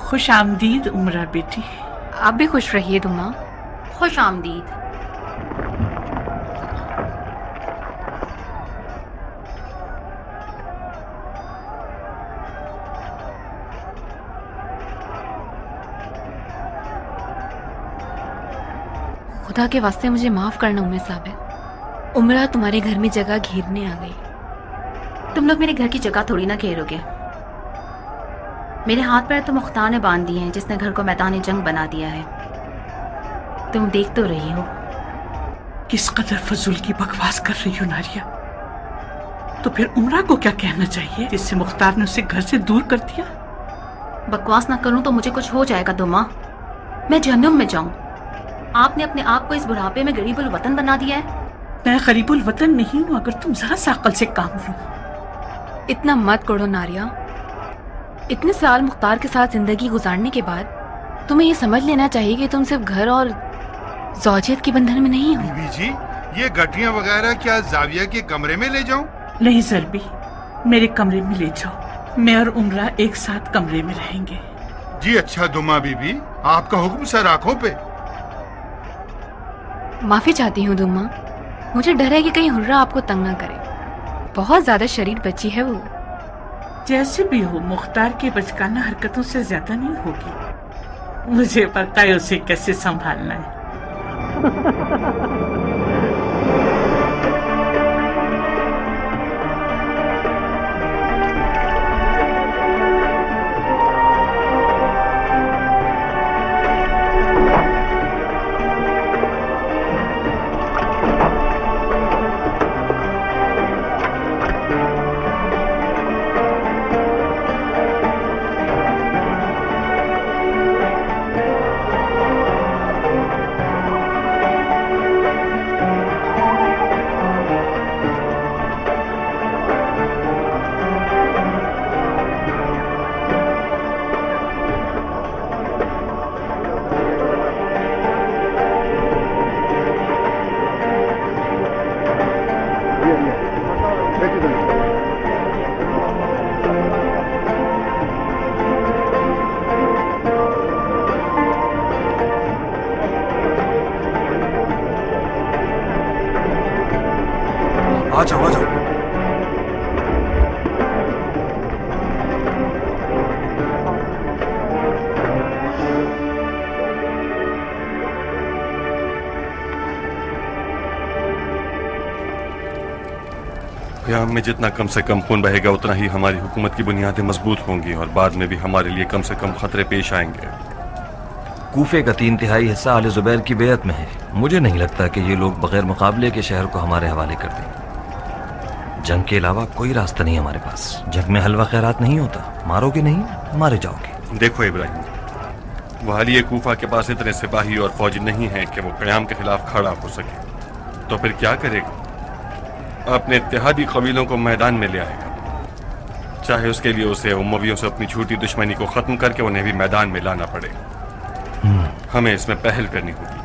خوش آمدید عمرہ بیٹی. آپ بھی خوش رہیے دما. خوش آمدید. خدا کے واسطے مجھے معاف کرنا ام صاحب. عمرہ تمہارے گھر میں جگہ گھیرنے آ گئی. تم لوگ میرے گھر کی جگہ تھوڑی نہ گھیرو گے. میرے ہاتھ پیر تو مختار نے باندھ دیے ہیں جس نے گھر کو میدان جنگ بنا دیا ہے. تم دیکھ تو رہی ہو. کس قدر فضول کی بکواس کر رہی ہو ناریہ. تو پھر عمرہ کو کیا کہنا چاہیے جس سے مختار نے اسے گھر سے دور کر دیا؟ بکواس نہ کروں تو مجھے کچھ ہو جائے گا دما. میں جہنم میں جاؤں. آپ نے اپنے آپ کو اس بڑھاپے میں غریب الوطن بنا دیا ہے. میں غریب الوطن نہیں ہوں اگر تم ذرا سا عقل سے کام لو. اتنا مت کرو ناریہ. اتنے سال مختار کے ساتھ زندگی گزارنے کے بعد تمہیں یہ سمجھ لینا چاہیے کہ تم صرف گھر اور زوجیت کے بندھن میں نہیں ہو. بیوی جی یہ گٹھیاں وغیرہ کیا زاویہ کے کمرے میں لے جاؤں؟ نہیں زربی، میرے کمرے میں لے جاؤ. میں اور عمرہ ایک ساتھ کمرے میں رہیں گے. جی اچھا دما بی بی، آپ کا حکم سر آنکھوں پہ. معافی چاہتی ہوں دما. مجھے ڈر ہے کہ کہیں حرہ آپ کو تنگ نہ کرے. بہت زیادہ شریر بچی ہے وہ. جیسے بھی ہو مختار کی بچکانہ حرکتوں سے زیادہ نہیں ہوگی. مجھے پتا ہے اسے کیسے سنبھالنا ہے. آ جاؤ. قیام میں جتنا کم سے کم خون بہے گا اتنا ہی ہماری حکومت کی بنیادیں مضبوط ہوں گی اور بعد میں بھی ہمارے لیے کم سے کم خطرے پیش آئیں گے. کوفے کا 3/4 حصہ آل زبیر کی بیعت میں ہے. مجھے نہیں لگتا کہ یہ لوگ بغیر مقابلے کے شہر کو ہمارے حوالے کر دیں. جنگ کے علاوہ کوئی راستہ نہیں ہمارے پاس. جنگ میں حلوہ خیرات نہیں ہوتا. مارو گے نہیں مارے جاؤ گے. دیکھو ابراہیم، والی کوفہ کے پاس اتنے سپاہی اور فوج نہیں ہیں کہ وہ قیام کے خلاف کھڑا ہو سکے. تو پھر کیا کرے گا؟ اپنے اتحادی قبیلوں کو میدان میں لے آئے گا. چاہے اس کے لیے اسے امویوں سے اپنی جھوٹی دشمنی کو ختم کر کے انہیں بھی میدان میں لانا پڑے. ہمیں اس میں پہل کرنی ہوگی.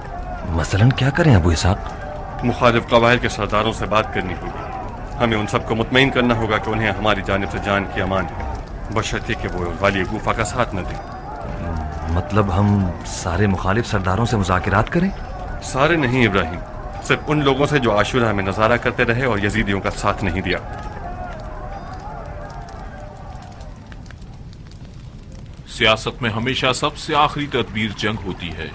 مثلاً کیا کریں ابو اسحاق؟ مخالف قبائل کے سرداروں سے بات کرنی ہوگی. ہمیں ان سب کو مطمئن کرنا ہوگا کہ انہیں ہماری جانب سے جان کی امان ہے، بشرطے کہ وہ والی کوفہ کا ساتھ نہ دیں. مطلب ہم سارے مخالف سرداروں سے مذاکرات کریں؟ سارے نہیں ابراہیم، صرف ان لوگوں سے جو عاشورہ میں نظارہ کرتے رہے اور یزیدیوں کا ساتھ نہیں دیا. سیاست میں ہمیشہ سب سے آخری تدبیر جنگ ہوتی ہے.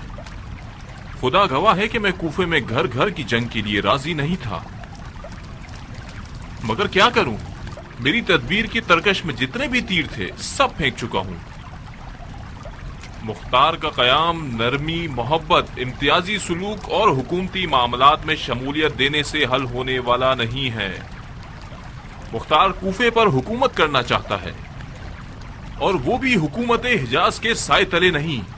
خدا گواہ ہے کہ میں کوفے میں گھر گھر کی جنگ کے لیے راضی نہیں تھا، مگر کیا کروں؟ میری تدبیر کی ترکش میں جتنے بھی تیر تھے سب پھینک چکا ہوں. مختار کا قیام نرمی، محبت، امتیازی سلوک اور حکومتی معاملات میں شمولیت دینے سے حل ہونے والا نہیں ہے. مختار کوفے پر حکومت کرنا چاہتا ہے، اور وہ بھی حکومت حجاز کے سائے تلے نہیں.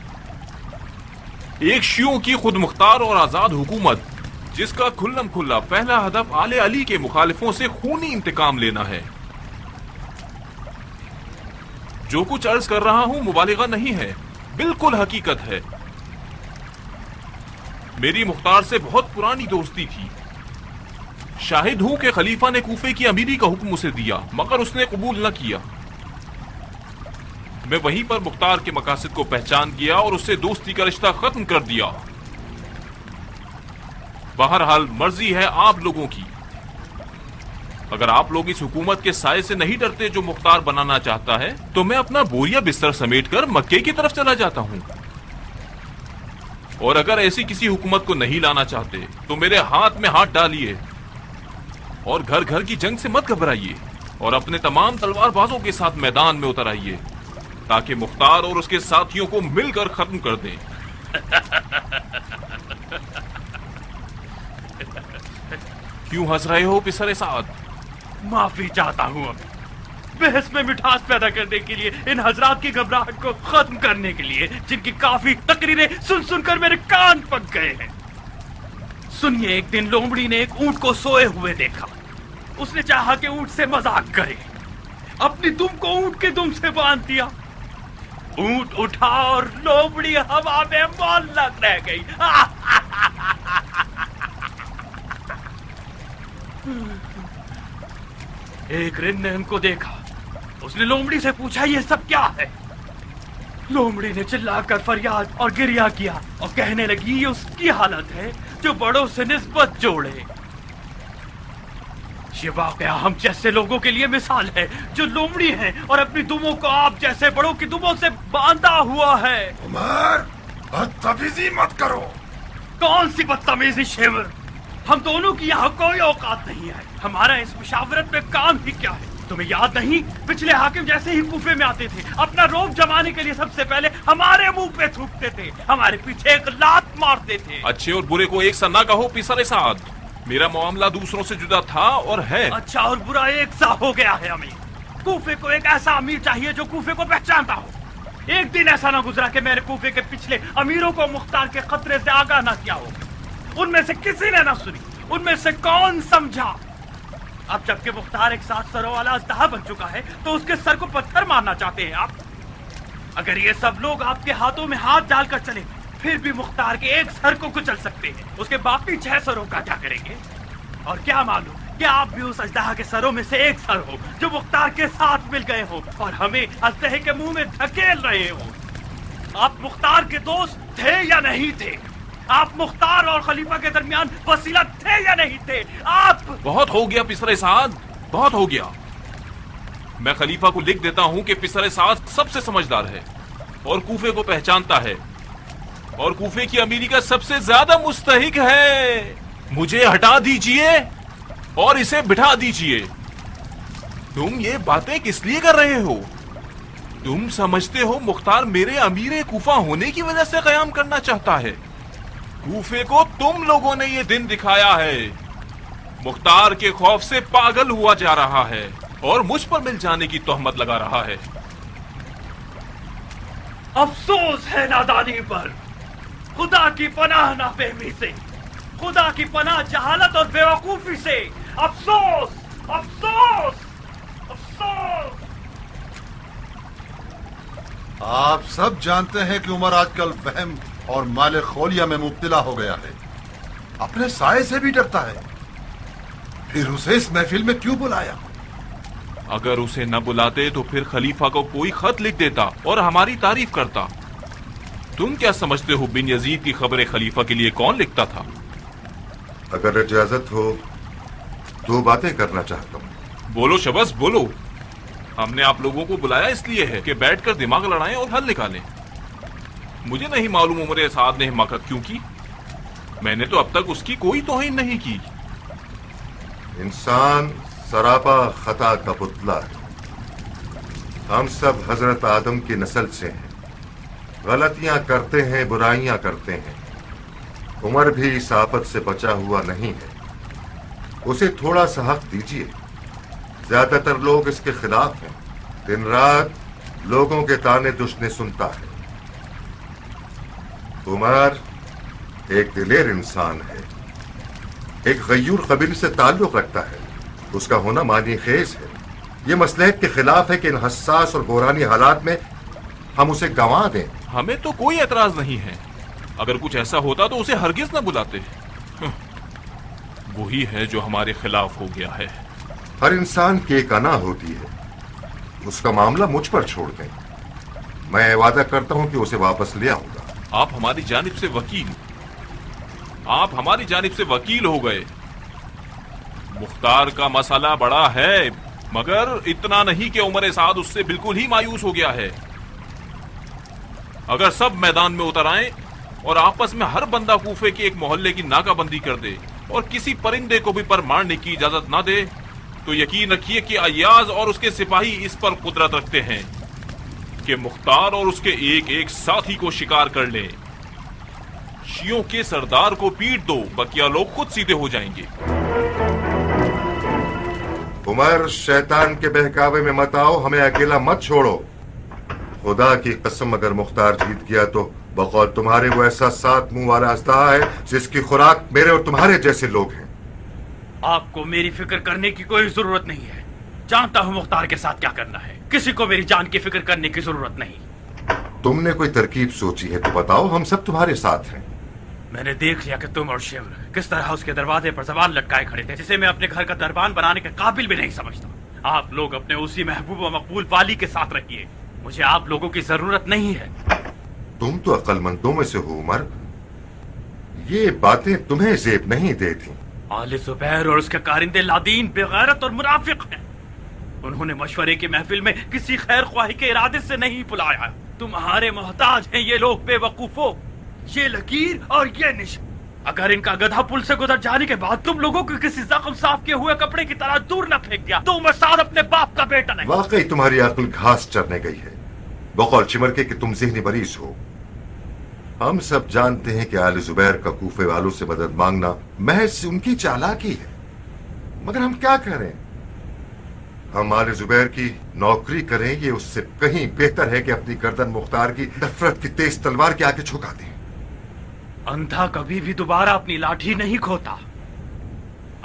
ایک شیعوں کی خود مختار اور آزاد حکومت جس کا کھلم کھلا پہلا ہدف آل علی کے مخالفوں سے خونی انتقام لینا ہے. جو کچھ عرض کر رہا ہوں مبالغہ نہیں ہے، بالکل حقیقت ہے. میری مختار سے بہت پرانی دوستی تھی. شاہد ہوں کہ خلیفہ نے کوفے کی امیری کا حکم اسے دیا، مگر اس نے قبول نہ کیا. میں وہیں پر مختار کے مقاصد کو پہچان گیا اور اس سے دوستی کا رشتہ ختم کر دیا۔ بہرحال مرضی ہے آپ لوگوں کی۔ اگر آپ لوگ اس حکومت کے سائے سے نہیں ڈرتے جو مختار بنانا چاہتا ہے تو میں اپنا بوریا بستر سمیٹ کر مکے کی طرف چلا جاتا ہوں، اور اگر ایسی کسی حکومت کو نہیں لانا چاہتے تو میرے ہاتھ میں ہاتھ ڈالیے اور گھر گھر کی جنگ سے مت گھبرائیے اور اپنے تمام تلوار بازوں کے ساتھ میدان میں اتر آئیے تاکہ مختار اور اس کے ساتھیوں کو مل کر ختم کر دیں۔ کیوں ہنس رہے ہو پسر سعد؟ معافی چاہتا ہوں ابھی، بحث میں مٹھاس پیدا کرنے کے لیے، ان حضرات کی گھبراہٹ کو ختم کرنے کے لیے جن کی کافی تقریریں سن سن کر میرے کان پک گئے ہیں۔ سنیے، ایک دن لومڑی نے ایک اونٹ کو سوئے ہوئے دیکھا۔ اس نے چاہا کہ اونٹ سے مذاق کرے، اپنی دم کو اونٹ کے دم سے باندھ دیا۔ اونٹ اٹھا اور لومڑی ہوا میں معلق رہ گئی۔ ایک رن نے ان کو دیکھا، اس نے لومڑی سے پوچھا یہ سب کیا ہے؟ لومڑی نے چلا کر فریاد اور گریہ کیا اور کہنے لگی یہ اس کی حالت ہے جو بڑوں سے نسبت جوڑے۔ یہ واقعہ ہم جیسے لوگوں کے لیے مثال ہے جو لومڑی ہیں اور اپنی دموں کو آپ جیسے بڑوں کی دموں سے باندھا ہوا ہے۔ عمر، بدتمیزی مت کرو۔ کون سی بدتمیزی شیور؟ ہم دونوں کی یہاں کوئی اوقات نہیں ہے۔ ہمارا اس مشاورت میں کام ہی کیا ہے؟ تمہیں یاد نہیں پچھلے حاکم جیسے ہی کوفے میں آتے تھے اپنا روب جمانے کے لیے سب سے پہلے ہمارے منہ پہ تھوکتے تھے، ہمارے پیچھے ایک لات مارتے تھے۔ اچھے اور برے کو ایک سا نہ کہو پسر سعد، میرا معاملہ دوسروں سے جدا تھا اور ہے۔ اچھا اور برا ایک سا ہو گیا ہے امیر۔ کوفے کو ایک ایسا امیر چاہیے جو کوفے کو پہچانتا ہو۔ ایک دن ایسا نہ گزرا کہ میرے کوفے کے پچھلے امیروں کو مختار کے خطرے سے آگاہ نہ کیا ہو۔ ان میں سے کسی نے نہ سنی، ان میں سے کون سمجھا؟ اب جبکہ مختار ایک 7 سروں والا اژدہا بن چکا ہے تو اس کے سر کو پتھر مارنا چاہتے ہیں آپ؟ اگر یہ سب لوگ آپ کے ہاتھوں میں ہاتھ ڈال کر چلیں پھر بھی مختار کے ایک سر کو کچل سکتے ہیں، اس کے باقی 6 سروں کا کیا کریں گے؟ اور کیا معلوم کہ آپ بھی اس اژدہا کے سروں میں سے ایک سر ہو جو مختار کے ساتھ مل گئے ہو اور ہمیں اژدہے کے منہ میں دھکیل رہے ہو۔ آپ مختار کے دوست تھے یا نہیں تھے؟ آپ مختار اور خلیفہ کے درمیان وسیلہ تھے یا نہیں تھے؟ آپ… بہت ہو گیا پسر سعد، بہت ہو گیا۔ میں خلیفہ کو لکھ دیتا ہوں کہ پسر سعد سب سے سمجھدار ہے اور کوفے کو پہچانتا ہے اور کوفے کی امیری کا سب سے زیادہ مستحق ہے۔ مجھے ہٹا دیجئے اور اسے بٹھا دیجئے۔ تم یہ باتیں کس لیے کر رہے ہو؟ تم سمجھتے ہو مختار میرے امیر کوفہ ہونے کی وجہ سے قیام کرنا چاہتا ہے؟ کوفے کو تم لوگوں نے یہ دن دکھایا ہے۔ مختار کے خوف سے پاگل ہوا جا رہا ہے اور مجھ پر مل جانے کی تہمت لگا رہا ہے۔ افسوس ہے نادانی پر، خدا کی پناہ نافہمی سے، خدا کی پناہ جہالت اور بیوقوفی سے۔ افسوس، افسوس، افسوس۔ آپ سب جانتے ہیں کہ عمر آج کل وہم اور مال خولیہ میں مبتلا ہو گیا ہے، اپنے سائے سے بھی ڈرتا ہے، پھر اسے اس محفل میں کیوں بلایا؟ اگر اسے نہ بلاتے تو پھر خلیفہ کو کوئی خط لکھ دیتا اور ہماری تعریف کرتا۔ تم کیا سمجھتے ہو بن یزید کی خبریں خلیفہ کے لیے کون لکھتا تھا؟ اگر اجازت ہو 2 باتیں کرنا چاہتا ہوں۔ بولو شبس بولو۔ ہم نے آپ لوگوں کو بلایا اس لیے ہے کہ بیٹھ کر دماغ لڑائیں اور حل نکالیں۔ مجھے نہیں معلوم عمر سعد نے حماقت کیوں کی، میں نے تو اب تک اس کی کوئی توہین نہیں کی۔ انسان سراپا خطا کا پتلا ہے، ہم سب حضرت آدم کی نسل سے ہیں، غلطیاں کرتے ہیں، برائیاں کرتے ہیں۔ عمر بھی اس آفت سے بچا ہوا نہیں ہے، اسے تھوڑا سا حق دیجیے۔ زیادہ تر لوگ اس کے خلاف ہیں، دن رات لوگوں کے تانے دشنے سنتا ہے۔ عمر ایک دلیر انسان ہے، ایک غیور قبیل سے تعلق رکھتا ہے، اس کا ہونا معنی خیز ہے۔ یہ مصلحت کے خلاف ہے کہ ان حساس اور بحرانی حالات میں ہم اسے گنوا دیں۔ ہمیں تو کوئی اعتراض نہیں ہے، اگر کچھ ایسا ہوتا تو اسے ہرگز نہ بلاتے۔ وہی ہے جو ہمارے خلاف ہو گیا ہے۔ ہر انسان کی ایک انا ہوتی ہے، اس کا معاملہ مجھ پر چھوڑ دیں۔ मैं वादा करता हूं कि उसे वापस ले आऊंगा। आप हमारी जानिब से वकील हो गए। मुख्तार का मसला बड़ा है, मगर इतना नहीं कि उमर साद उससे बिल्कुल ही मायूस हो गया है। अगर सब मैदान में उतर आए और आपस में हर बंदा कूफे के एक मोहल्ले की नाकाबंदी कर दे और किसी परिंदे को भी पर मारने की इजाजत ना दे, तो यकीन रखिए कि अय्याज और उसके सिपाही इस पर कुदरत रखते हैं कि मुख्तार और उसके एक एक साथी को शिकार कर लें। शियों के सरदार को पीट दो, बकिया लोग खुद सीधे हो जाएंगे। उमर, शैतान के बहकावे में मत आओ, हमें अकेला मत छोड़ो। खुदा की कसम, अगर मुख्तार जीत गया तो बकौल तुम्हारे वो ऐसा 7 मुंह वाला अस्तहा है जिसकी खुराक मेरे और तुम्हारे जैसे लोग हैं। आपको मेरी फिक्र करने की कोई जरूरत नहीं है। जानता हूँ मुख्तार के साथ क्या करना है। किसी को मेरी जान की फिक्र करने की जरूरत नहीं। तुमने कोई तरकीब सोची है तो बताओ, हम सब तुम्हारे साथ हैं। मैंने देख लिया कि तुम और शिवर किस तरह उसके दरवाजे पर जबान लटकाए खड़े थे, जिसे मैं अपने घर का दरबान बनाने के काबिल भी नहीं समझता। आप लोग अपने उसी महबूब व मकबूल वाली के साथ रहिए। मुझे आप लोगों की जरूरत नहीं है। तुम तो अक्लमंदों में से हो उमर, ये बातें तुम्हें जेब नहीं देती। आले जुबैर और उसके कारिंदे लादीन बेगैरत और मुनाफिक हैं। उन्होंने मशवरे की महफिल में किसी खैर ख्वाही के इरादे से नहीं बुलाया। तुम्हारे मोहताज हैं ये लोग बेवकूफो, ये लकीर और ये निश। अगर इनका गधा पुल से गुजर जाने के बाद तुम लोगों को किसी जख्म साफ किए हुए कपड़े की तरह दूर न फेंक दिया तो उमर साद अपने बाप का बेटा नहीं। वाकई तुम्हारी अक्ल घास चरने गई है। बकौल चिमर के कि तुम ज़हनी मरीज हो। हम सब जानते हैं कि आले जुबैर का कूफे वालों से मदद मांगना महज उनकी चालाकी है, मगर हम क्या करें? हम आले जुबैर की नौकरी करें, ये उससे कहीं बेहतर है कि अपनी गर्दन मुख्तार की नफरत की तेज तलवार के आगे झुका दें। अंधा कभी भी दोबारा अपनी लाठी नहीं खोता।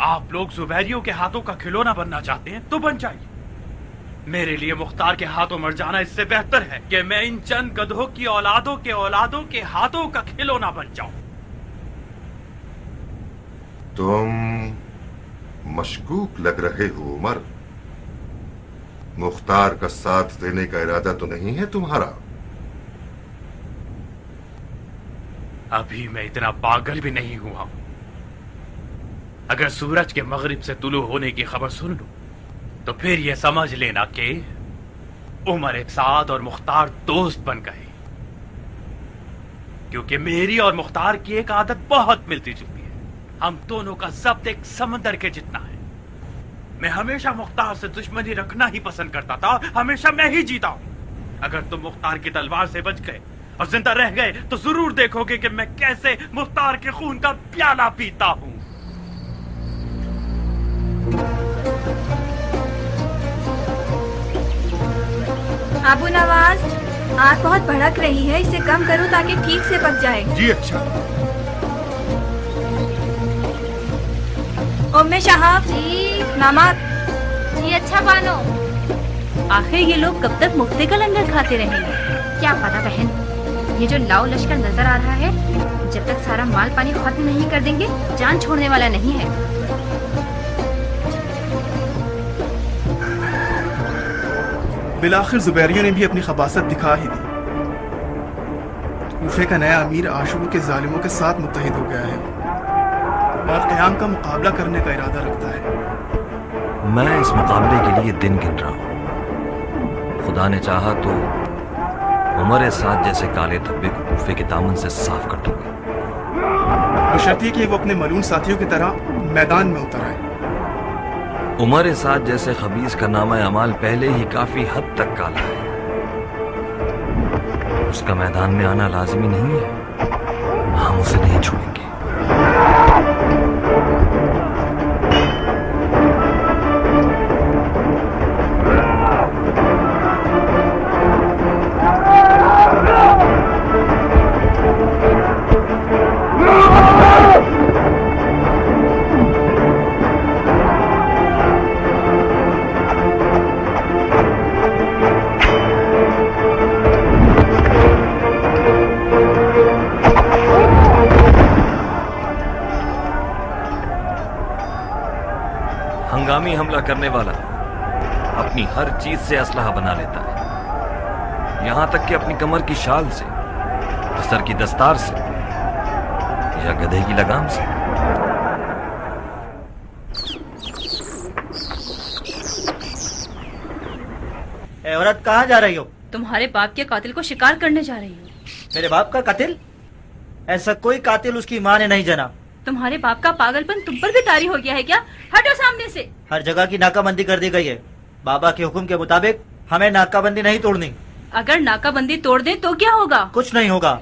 आप लोग जुबैरियों के हाथों का खिलौना बनना चाहते हैं तो बन जाइए। मेरे लिए मुख्तार के हाथों मर जाना इससे बेहतर है कि मैं इन चंद गधों की औलादों के हाथों का खिलौना बन जाऊं। तुम मशकूक लग रहे हो उमर। मुख्तार का साथ देने का इरादा तो नहीं है तुम्हारा? अभी मैं इतना पागल भी नहीं हुआ। अगर सूरज के मगरिब से तुलू होने की खबर सुन लूं तो फिर यह समझ लेना कि उमर साद और मुख्तार दोस्त बन गए, क्योंकि मेरी और मुख्तार की एक आदत बहुत मिलती जुलती है। हम दोनों का जब्त एक समंदर के जितना है। मैं हमेशा मुख्तार से दुश्मनी रखना ही पसंद करता था और हमेशा मैं ही जीता हूं। अगर तुम मुख्तार की तलवार से बच गए और जिंदा रह गए तो जरूर देखोगे कि मैं कैसे मुख्तार के खून का प्याला पीता हूं। अबू नवाज, आग बहुत भड़क रही है, इसे कम करो ताकि ठीक से पक जाए। जी अच्छा। उम्मे शहाब जी नमक। जी अच्छा बानो। आखिर ये लोग कब तक मुफ्ते का लंगर खाते रहेंगे? क्या पता बहन, ये जो लाओ लश्कर नजर आ रहा है, जब तक सारा माल पानी खत्म नहीं कर देंगे जान छोड़ने वाला नहीं है। बिलाखिर जुबैरियों ने भी अपनी खबासत दिखा ही दी। कूफे का नया अमीर आशूर के जालिमों के साथ मुत्तहिद हो गया है और क़याम का मुकाबला करने का इरादा रखता है। मैं इस मुकाबले के लिए दिन गिन रहा हूँ। खुदा ने चाहा तो उमर साद जैसे काले धब्बे को कूफे के दामन से साफ कर दूंगा, बशर्ते कि वो अपने मलून साथियों की तरह मैदान में उतर आए। उमर साद जैसे खबीस का नामा अमाल पहले ही काफी हद तक काला है। उसका मैदान में आना लाजमी नहीं है। हम उसे नहीं छोड़ेंगे। हंगामी हमला करने वाला अपनी हर चीज से असलहा बना लेता है, یہاں تک کہ اپنی کمر کی شال سے، سر کی دستار سے، یا گدھے کی لگام سے۔ اے عورت، کہاں جا رہی ہو؟ تمہارے باپ کے قاتل کو شکار کرنے جا رہی ہوں۔ میرے باپ کا قاتل؟ ایسا کوئی قاتل اس کی ماں نے نہیں جنا۔ تمہارے باپ کا پاگل پن تم پر بھی طاری ہو گیا ہے کیا؟ ہٹو سامنے سے۔ ہر جگہ کی ناکہ بندی کر دی گئی ہے، بابا کے حکم کے مطابق ہمیں ناکہ بندی نہیں توڑنی۔ اگر ناکہ بندی توڑ دیں تو کیا ہوگا؟ کچھ نہیں ہوگا۔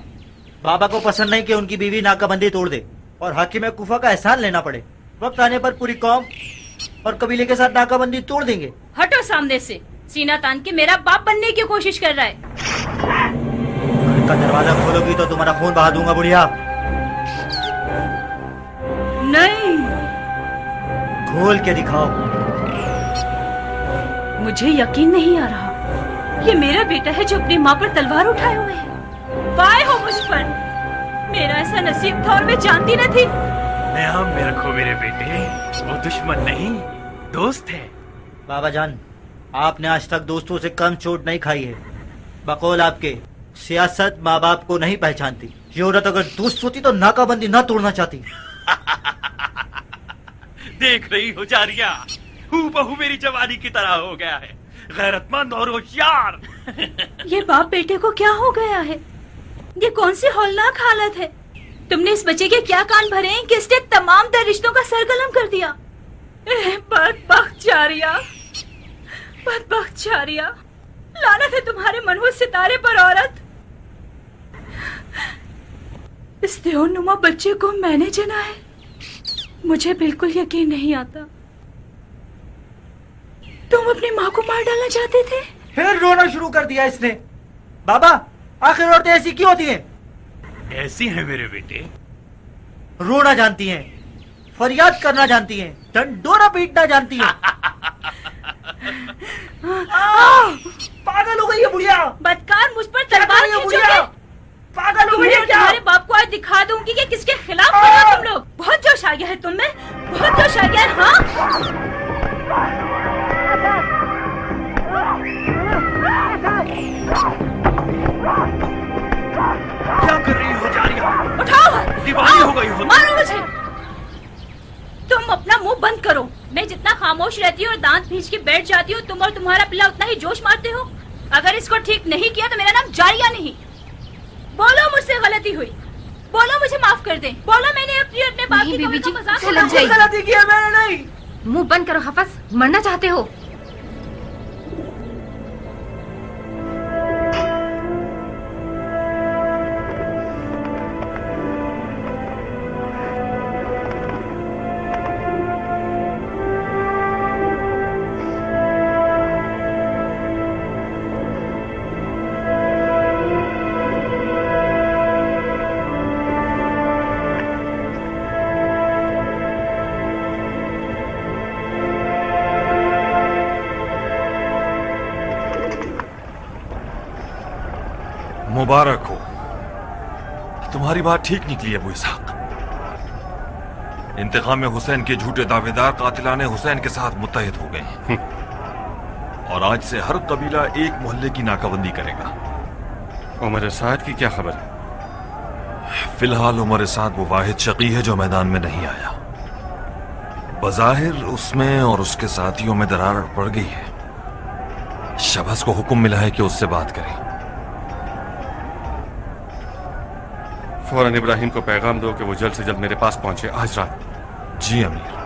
بابا کو پسند نہیں کہ ان کی بیوی ناکہ بندی توڑ دے اور حاکم کوفہ کا احسان لینا پڑے۔ وقت آنے پر پوری قوم اور قبیلے کے ساتھ ناکہ بندی توڑ دیں گے۔ ہٹو سامنے سے، سینہ تان کے میرا باپ بننے کی کوشش کر رہا ہے۔ گھر کا دروازہ کھولو گی تو تمہارا خون بہا دوں گا بڑھیا۔ نہیں، کھول کے دکھاؤ۔ مجھے یقین نہیں آ رہا، یہ میرا بیٹا ہے جو اپنی ماں پر تلوار اٹھائے ہوئے ہے۔ وائے ہو مجھ پر، میرا ایسا نصیب تھا اور میں جانتی نہ تھی۔ نعم میں رکھو میرے بیٹے، وہ دشمن نہیں دوست ہے۔ بابا جان، آپ نے آج تک دوستوں سے کم چوٹ نہیں کھائی ہے۔ بقول آپ کے، سیاست ماں باپ کو نہیں پہچانتی۔ یہ عورت اگر دوست ہوتی تو ناکہ بندی نہ توڑنا چاہتی۔ دیکھ رہی ہو جاریہ، ہو بہو میری جوانی کی طرح ہو گیا ہے، غیرت مند اور ہوشیار۔ یہ باپ بیٹے کو کیا ہو گیا ہے؟ یہ کون سی ہولناک حالت ہے؟ تم نے اس بچے کے کیا کان بھرے ہیں کہ اس نے تمام تر رشتوں کا سرقلم کر دیا؟ بدبخت جاریہ، بدبخت جاریہ، لعنت ہے تمہارے منحوس ستارے پر عورت۔ اس دیو نما بچے کو میں نے جنا ہے، مجھے بالکل یقین نہیں آتا۔ تم اپنی ماں کو مار ڈالنا چاہتے تھے؟ پھر رونا شروع کر دیا اس نے۔ بابا، آخر عورتیں ایسی کیوں ہوتی ہیں؟ ایسی ہیں میرے بیٹے، رونا جانتی ہیں، فریاد کرنا جانتی ہیں، ڈنڈورا پیٹنا جانتی ہیں۔ پاگل ہو گئی ہے بڑھیا، بدکار، مجھ پر تلوار کھینچو گے؟ پاگل ہو گئی ہے کیا؟ تمہارے باپ کو آج دکھا دوں گی کہ کس کے خلاف کھڑے ہو تم لوگ۔ بہت جوش آ گیا ہے تم میں، بہت جوش آ گیا ہے۔ ہاں، کیا کر رہی ہو جاریہ؟ اٹھاؤ، دیوانی ہو گئی ہو، مارو مجھے۔ تم اپنا منہ بند کرو۔ میں جتنا خاموش رہتی ہوں اور دانت بھیج کے بیٹھ جاتی ہوں، تم اور تمہارا پلا اتنا ہی جوش مارتے ہو۔ اگر اس کو ٹھیک نہیں کیا تو میرا نام جاریہ نہیں۔ بولو مجھ سے غلطی ہوئی، بولو مجھے معاف کر دیں، بولو میں نے اپنے باپ کی بیوی جی، مذاق غلطی کی ہے میں نے نہیں۔ منہ بند کرو حفظ، مرنا چاہتے ہو؟ مبارک ہو، تمہاری بات ٹھیک نکلی ابو اسحاق۔ انتقام حسین کے جھوٹے دعوے دار قاتلان حسین کے ساتھ متحد ہو گئے ہیں، اور آج سے ہر قبیلہ ایک محلے کی ناکہ بندی کرے گا۔ عمر سعد کی کیا خبر؟ فی الحال عمر سعد وہ واحد شقی ہے جو میدان میں نہیں آیا۔ بظاہر اس میں اور اس کے ساتھیوں میں درار پڑ گئی ہے۔ شبز کو حکم ملا ہے کہ اس سے بات کریں۔ فوراً ابراہیم کو پیغام دو کہ وہ جلد سے جلد میرے پاس پہنچے آج رات۔ جی امیر۔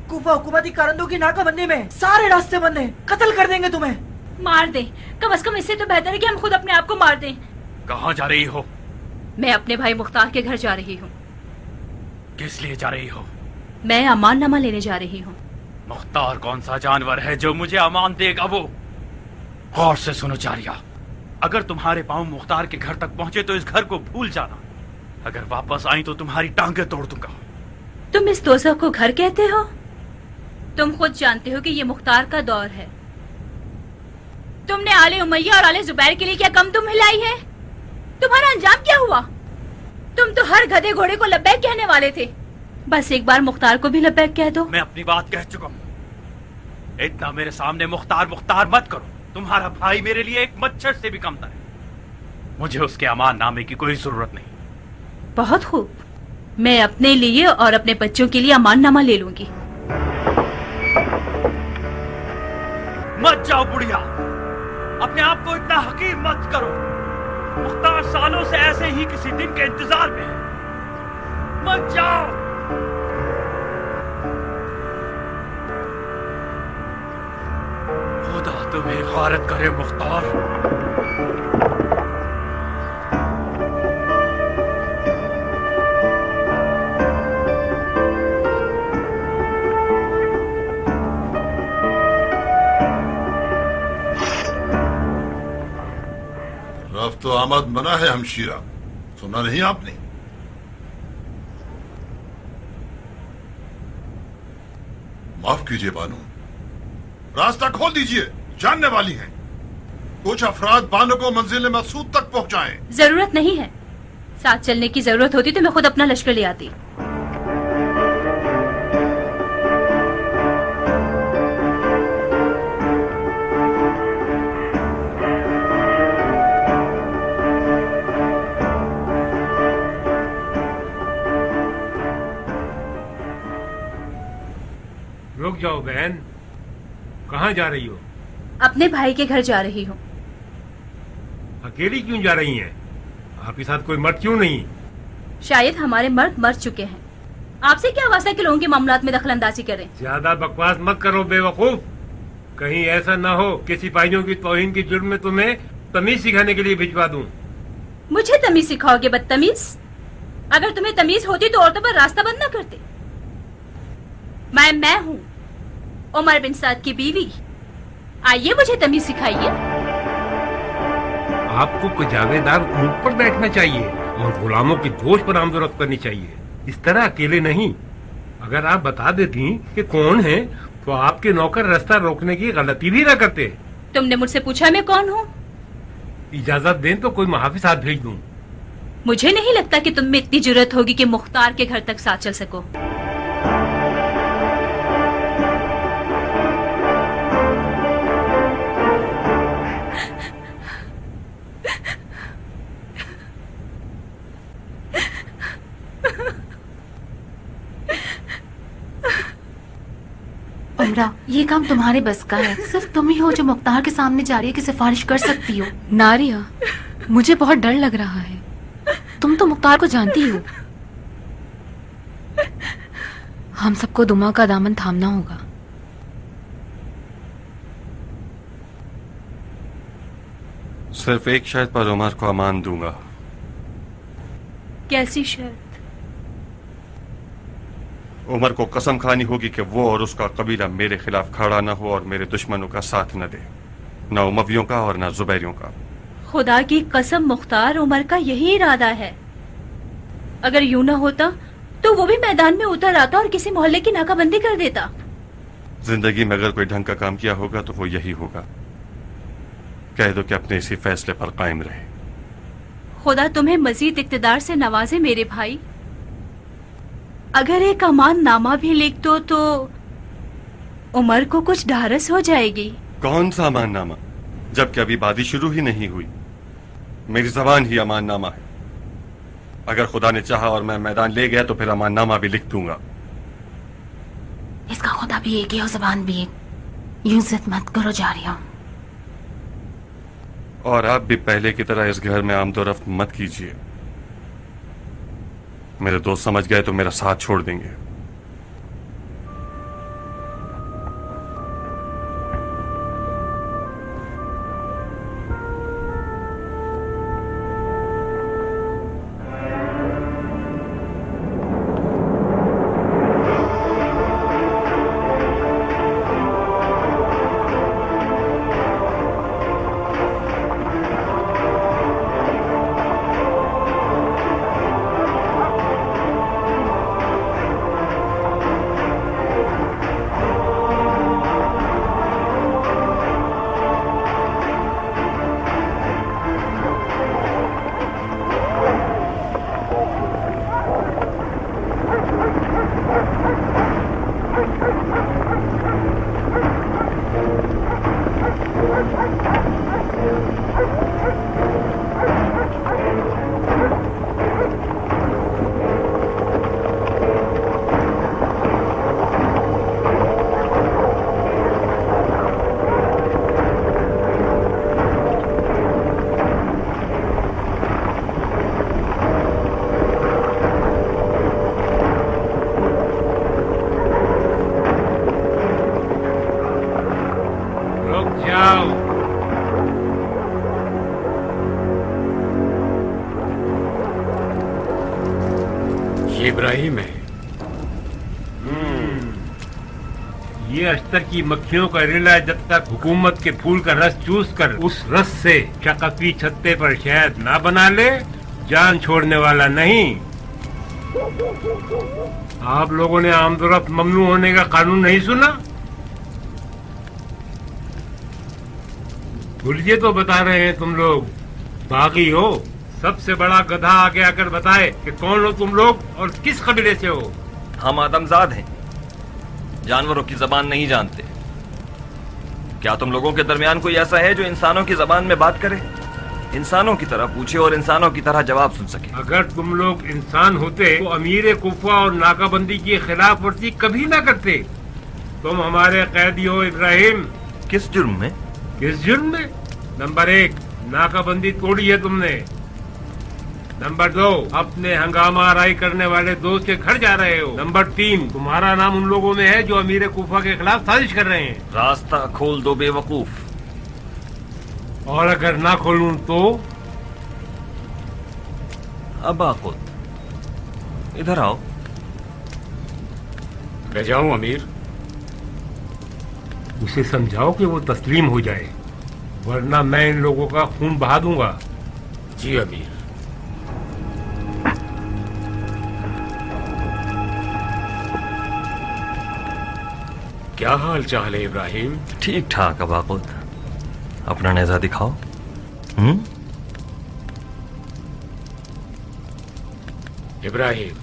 کوفہ حکومتی کارندوں کی ناکہ بندی میں سارے راستے بند ہیں، قتل کر دیں گے تمہیں۔ मार दें, कम से कम इससे तो बेहतर है कि हम खुद अपने आप को मार दें। कहाँ जा रही हो? मैं अपने भाई मुख्तार के घर जा रही हूँ। किस लिए जा रही हो? मैं अमाननामा लेने जा रही हूँ। मुख्तार कौन सा जानवर है जो मुझे अमान देगा? वो गौर से सुनो जारिया, अगर तुम्हारे पाँव मुख्तार के घर तक पहुंचे तो इस घर को भूल जाना। अगर वापस आई तो तुम्हारी टांगे तोड़ दूंगा। तुम इस दोज़ख को घर कहते हो? तुम खुद जानते हो कि ये मुख्तार का दौर है। तुमने आले उमैया और आले जुबैर के लिए क्या कम तुम हिलाई है? तुम्हारा अंजाम क्या हुआ? तुम तो हर गधे घोड़े को लब्बैक कहने वाले थे। बस एक बार मुख्तार को भी लब्बैक कह दो। मैं अपनी बात कह चुका हूँ। इतना मेरे सामने मुख्तार मुख्तार मत करो। तुम्हारा भाई मेरे लिए एक मच्छर से भी कमतर है। मुझे उसके अमान नामे की कोई जरूरत नहीं। बहुत खूब, मैं अपने लिए और अपने बच्चों के लिए अमाननामा ले लूंगी। मत जाओ बुढ़िया, अपने आप को इतना हकीर मत करो। मुख्तार सालों से ऐसे ही किसी दिन के इंतजार में है। मत जाओ। खुदा तुम्हें गारत करे मुख्तार। रफ्त आमद मना है हमशीरा, सुना नहीं आपने? माफ कीजिए बानो, रास्ता खोल दीजिए, जानने वाली हैं। कुछ अफराद बानो को मंजिल मकसूद तक पहुंचाएं। जरूरत नहीं है, साथ चलने की जरूरत होती तो मैं खुद अपना लश्कर ले आती। रुक जाओ बहन, कहाँ जा रही हो? अपने भाई के घर जा रही हूँ। अकेली क्यों जा रही हैं? आपके साथ कोई मर्द क्यों नहीं? शायद हमारे मर्द मर चुके हैं। आपसे क्या वास्ता कि लोगों के मामलात में दखल अंदाजी करें? ज्यादा बकवास मत करो बेवकूफ। कहीं ऐसा ना हो कि सिपाहियों की तौहीन के जुर्म में तुम्हें तमीज सिखाने के लिए भिजवा दूं। मुझे तमीज सिखाओगे बदतमीज? अगर तुम्हें तमीज होती तो औरतों पर रास्ता बंद न करते। मैं हूँ उमर बिन साद की बीवी। आइए मुझे तमीज सिखाइए। आपको कोई जावेदार ऊंट पर बैठना चाहिए और गुलामों की दोष पर आमदोरफ्त करनी चाहिए, इस तरह अकेले नहीं। अगर आप बता देती कि कौन है तो आपके नौकर रास्ता रोकने की गलती भी न करते। तुमने मुझसे पूछा मैं कौन हूँ? इजाजत दें तो कोई महाफिज साथ भेज दूं। मुझे नहीं लगता कि तुम में इतनी जरूरत होगी कि मुख्तार के घर तक साथ चल सको। उमरा, ये काम तुम्हारे बस का है। सिर्फ तुम ही हो जो मुख्तार के सामने जारिया की सिफारिश कर सकती हो। नारिया, मुझे बहुत डर लग रहा है। तुम तो मुख्तार को जानती हो। हम सबको दुमा का दामन थामना होगा। सिर्फ एक शर्त पर उमर को अमान दूंगा। कैसी शर्त? उमर को कसम खानी होगी कि वो और उसका कबीला मेरे खिलाफ खड़ा न हो और मेरे दुश्मनों का साथ न दे, न उमवियों का और न जुबैरियों का। खुदा की कसम मुख्तार, उमर का यही इरादा है। अगर यूं न होता तो वो भी मैदान में उतर आता और किसी मोहल्ले की नाकाबंदी कर देता। जिंदगी में अगर कोई ढंग का काम किया होगा तो वो यही होगा। कह दो कि अपने इसी फैसले पर कायम रहे। खुदा तुम्हें मजीद इक्तदार से नवाजे मेरे भाई। अगर एक अमान नामा भी लिख दो तो उमर को कुछ ढारस हो जाएगी। कौन सा अमान नामा, जबकि अभी बादी शुरू ही नहीं हुई। मेरी जबान ही अमान नामा है। अगर खुदा ने चाहा और मैं मैदान ले गया तो फिर अमान नामा भी लिख दूंगा। इसका खुदा भी एक ही और जबान भी एक। यूं जिद मत करो जारिया। और आप भी पहले की तरह इस घर में आमदोरफ्त मत कीजिए। मेरे दोस्त समझ गए तो मेरा साथ छोड़ देंगे। इब्राहिम है। ये अस्तर की मक्खियों का रिला है, जब तक हुकूमत के फूल का रस चूस कर उस रस से शक़फ़ी छत्ते पर शहद ना बना ले, जान छोड़ने वाला नहीं। आप लोगों ने आमदरफ्त ममनू होने का कानून नहीं सुना? भूलिए तो बता रहे हैं तुम लोग, बागी हो। सबसे बड़ा गधा आगे आकर बताए कि कौन हो तुम लोग और किस कबीले से हो। हम आदमजाद हैं, जानवरों की जबान नहीं जानते। क्या तुम लोगों के दरमियान कोई ऐसा है जो इंसानों की जबान में बात करे, इंसानों की तरह पूछे और इंसानों की तरह जवाब सुन सके? अगर तुम लोग इंसान होते तो अमीर कुफा और नाकाबंदी की खिलाफ वर्जी कभी ना करते। तुम हमारे कैदी हो इब्राहिम। किस जुर्म में? किस जुर्म में? नंबर 1, नाकाबंदी तोड़ी है तुमने। नंबर 2, अपने हंगामा आराई करने वाले दोस्त के घर जा रहे हो। नंबर 3, तुम्हारा नाम उन लोगों में है जो अमीर कुफा के खिलाफ साजिश कर रहे हैं। रास्ता खोल दो बेवकूफ। और अगर ना खोलूं तो? अब खुद इधर आओ। मैं जाऊं अमीर? उसे समझाओ कि वो तस्लीम हो जाए, वरना मैं इन लोगों का खून बहा दूंगा। जी अमीर। क्या हाल चाल है इब्राहिम? ठीक ठाक अबाकुत। अपना नेज़ा दिखाओ। इब्राहिम,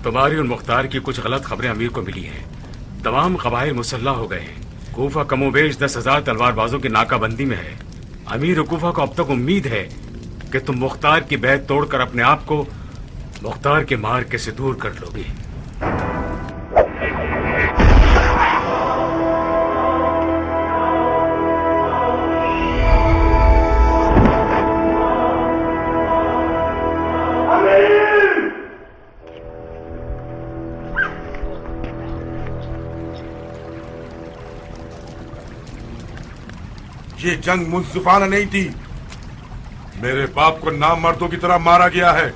तुम्हारी और मुख्तार की कुछ गलत खबरें अमीर को मिली हैं। तमाम कबाइल मुसल्ला हो गए हैं। कूफा कमोबेश 10,000 तलवारबाजों की नाकाबंदी में है। अमीर कूफा को अब तक उम्मीद है कि तुम मुख्तार की बैत तोड़कर अपने आप को मुख्तार के मार के से दूर कर लोगे। ये जंग मुंसिफाना नहीं थी। मेरे बाप को नाम मर्दों की तरह मारा गया है।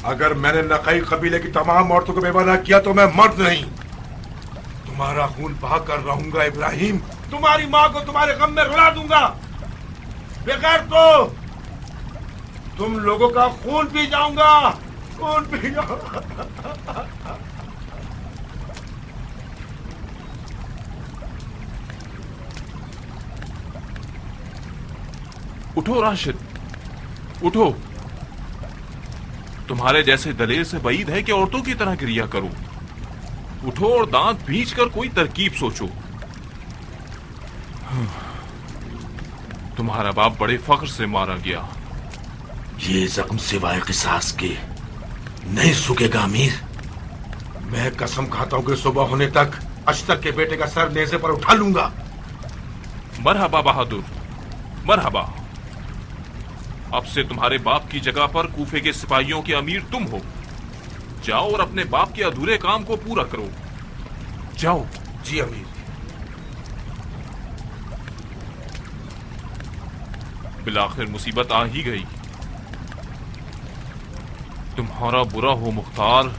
अगर मैंने नकई कबीले की तमाम औरतों को बेपनाह किया तो मैं मर्द नहीं। तुम्हारा खून बहा कर रहूंगा इब्राहिम। तुम्हारी माँ को तुम्हारे गम में रुला दूंगा। बगैर तो तुम लोगों का खून पी जाऊंगा। खून पी जाऊंगा। उठो राशिद, उठो। तुम्हारे जैसे दलेर से बईद है कि औरतों की तरह क्रिया करो। उठो और दांत भींच कर कोई तरकीब सोचो। तुम्हारा बाप बड़े फख्र से मारा गया। ये जख्म सिवाय किसास के नहीं सूखेगा अमीर। मैं कसम खाता हूं कि सुबह होने तक अश्तर के बेटे का सर नेज़े पर उठा लूंगा। मरहबा बहादुर, मरहबा। अब से तुम्हारे बाप की जगह पर कूफे के सिपाहियों के अमीर तुम हो। जाओ और अपने बाप के अधूरे काम को पूरा करो। जाओ। जी अमीर। बिलाखिर मुसीबत आ ही गई। तुम्हारा बुरा हो मुख्तार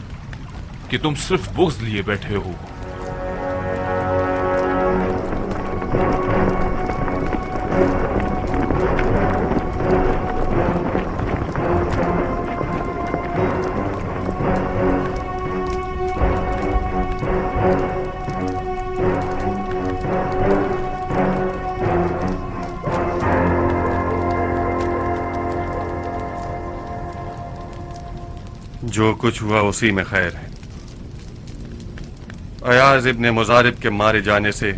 कि तुम सिर्फ बुग़्ज़ लिए बैठे हो। जो कुछ हुआ उसी में खैर है। अयाज इब्ने मुजारिब के मारे जाने से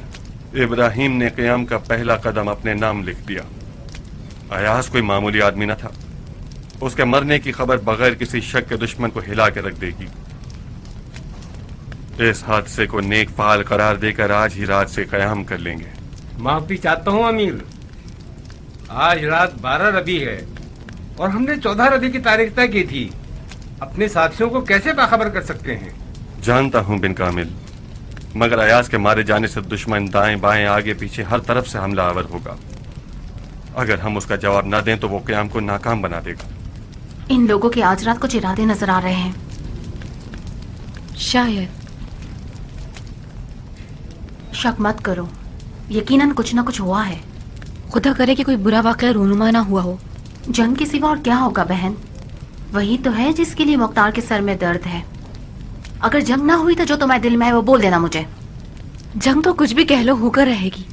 इब्राहिम ने क़याम का पहला कदम अपने नाम लिख दिया। अयाज कोई मामूली आदमी न था। उसके मरने की खबर बगैर किसी शक के दुश्मन को हिला के रख देगी। इस हादसे को नेक फाल करार देकर आज ही रात से कयाम कर लेंगे। माफी चाहता हूँ अमीर, आज रात 12 रबी है और हमने 14 रबी की तारीख तय की थी। अपने साथियों को कैसे बाखबर कर सकते हैं? जानता हूँ बिन कामिल, मगर अयाज के मारे जाने से दुश्मन दाएं बाएं आगे पीछे हर तरफ से हमला आवर होगा। अगर हम उसका जवाब न दें तो वो क़याम को नाकाम बना देगा। इन लोगों के आज रात कुछ इरादे नजर आ रहे हैं। शायद। शक मत करो, यकीनन कुछ ना कुछ हुआ है। खुदा करे कि कोई बुरा वाक़या रूनुमा ना हुआ हो। जंग के सिवा और क्या होगा बहन? वही तो है जिसके लिए मुख्तार के सर में दर्द है। अगर जंग ना हुई तो जो तुम्हारे दिल में है वो बोल देना मुझे। जंग तो कुछ भी कह लो होकर रहेगी।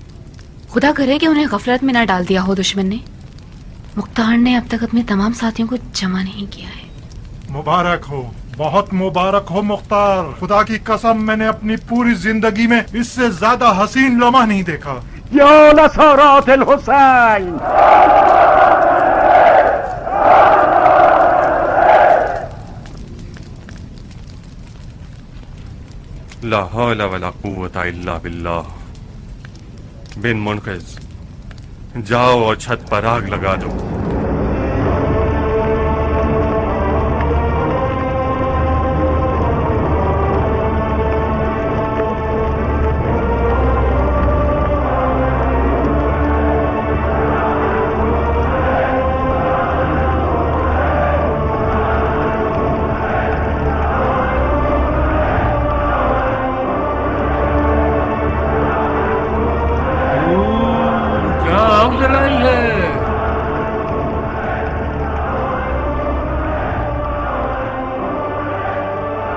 खुदा करे कि उन्हें गफलत में ना डाल दिया हो दुश्मन ने। मुख्तार ने अब तक अपने तमाम साथियों को जमा नहीं किया है। मुबारक हो, बहुत मुबारक हो मुख्तार। खुदा की कसम मैंने अपनी पूरी जिंदगी में इससे ज्यादा हसीन लम्हा नहीं देखा। या नसरात अल हुसैन। ला हौला वला कुव्वता इल्ला बिल्लाह। बिन मुनक़िज़, जाओ और छत पर आग लगा दो।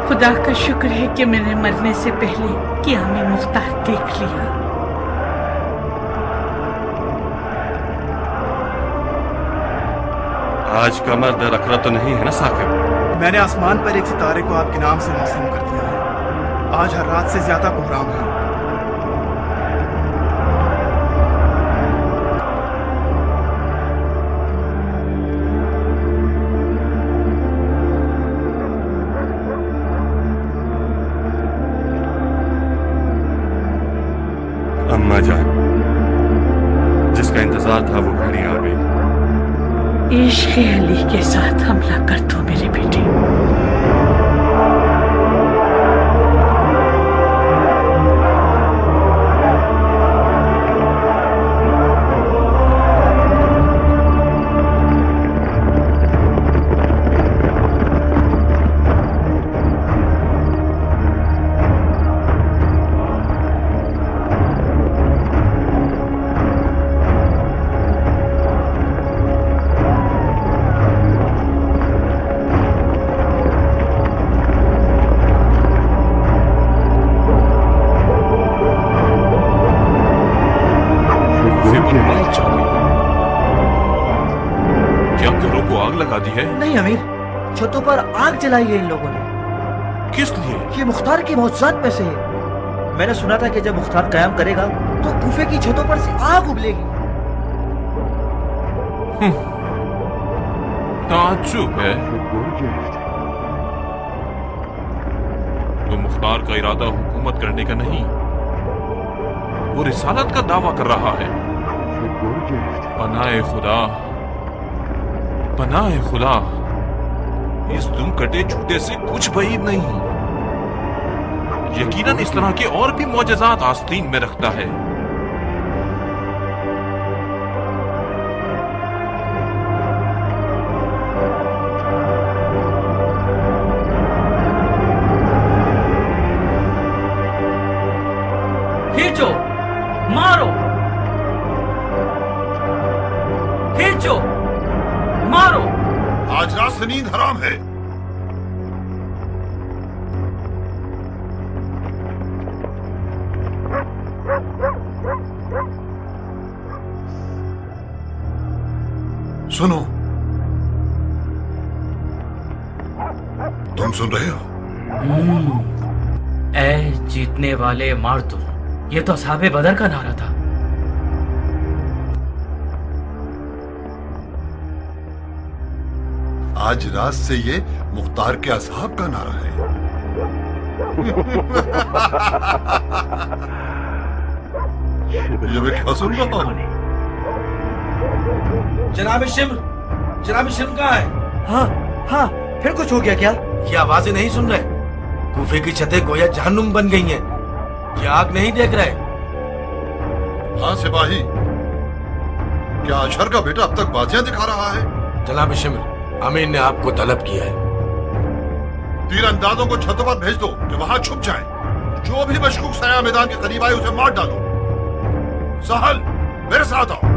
खुदा का शुक्र है कि मैंने मरने से पहले क़याम मुख्तार देख लिया। आज कमर दर अकरा तो नहीं है ना साकिब? मैंने आसमान पर एक सितारे को आपके नाम से मौसूम कर दिया है। आज हर रात से ज्यादा कोहराम है। अम्मा जान, जिसका इंतजार था वो घड़ी आ गई। इश्क़ अली के साथ हमला कर दो मेरे बेटे। क्या घरों को आग लगा दी है? नहीं अमीर, छतों पर आग जलाई है इन लोगों ने। किस लिए? ये मुख्तार की मौजूदात में से है। मैंने सुना था कि जब मुख्तार कयाम करेगा तो कूफे की छतों पर से आग उबलेगी। ताज्जुब है। तो मुख्तार का इरादा हुकूमत करने का नहीं, वो रिसालत का दावा कर रहा है। पनाए खुदा, पनाए खुदा, इस दुम कटे झूठे से कुछ बईद नहीं। यकीनन इस तरह के और भी मौजज़ात आस्तीन में रखता है। खींचो, मारो, खींचो, मारो। आज रात से नींद हराम है। सुनो, तुम सुन रहे हो? ऐ जीतने वाले मार दो, ये तो साहबे बदर का नारा था। आज रात से ये मुख्तार के असहाब का नारा है। ये मैं क्या सुन रहा हूँ? जनाब शिम्र कहाँ है? हाँ, फिर कुछ हो गया क्या? ये आवाजें नहीं सुन रहे? कूफे की छतें गोया जहन्नुम बन गई हैं। ये आग नहीं देख रहे? हाँ सिपाही, क्या अशर का बेटा अब तक बाजियां दिखा रहा है? जनाब शिम्र, अमीर ने आपको तलब किया है। तीरंदाजों को छतों पर भेज दो कि वहां छुप जाएं। जो भी मशकूक साया मैदान के करीब आए उसे मार डालो। सहल, मेरे साथ आओ।